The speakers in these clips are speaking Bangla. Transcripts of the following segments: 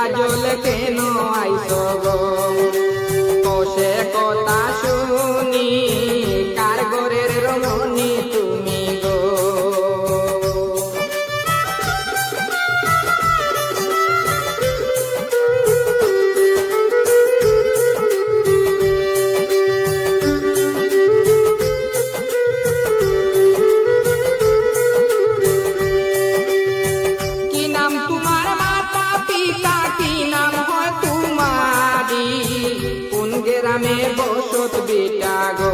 একলা জলে কেন আইছো গো কষে কথা শুনি কার ঘরের রমণী তুমি গো কি নাম তোমার মাতা পিতা কি নাম হয় তোমারি কোন গ্রামে বসত বেটা গো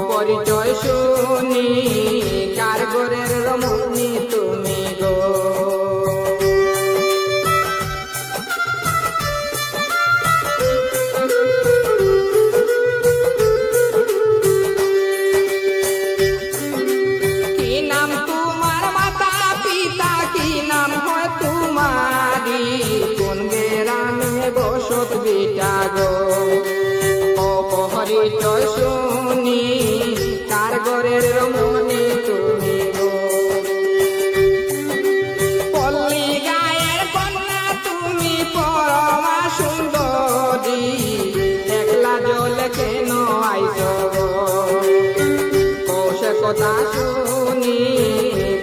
পরিচয় শুনি কার ঘরের রমণী তুমি গো কি নাম তোমার মাতা পিতা কি নাম হয় তোমারি কোন গ্রামে বসত বেটা গো পরিচয় শুনি কার ঘরের রমণী তুমি গো পল্লী গায়ের কন্যা তুমি পরমা সুন্দরী একলা জলে কেন আইছো গো কোষে কথা শুনি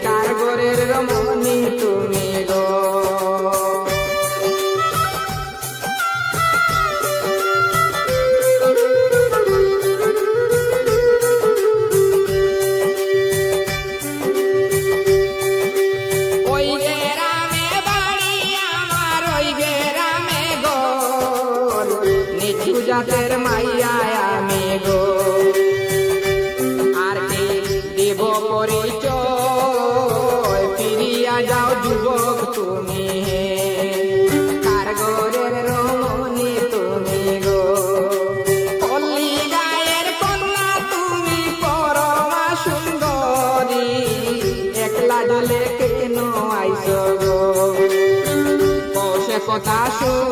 কার ঘরের রমণী তুমি গো ওই গ্রামে বাড়ি আমার ওই গ্রামে ঘর নিচু জাতের মাইয়া আমি গো আর কি দেব পরিচয় ফিরিয়া যাও যুবক তুমি কার ঘরের রমণী তুমি গো পল্লী গায়ের কন্যা তুমি পরমা সুন্দরী একলা জলে কেন আইছো গো কোষে কথা শুনি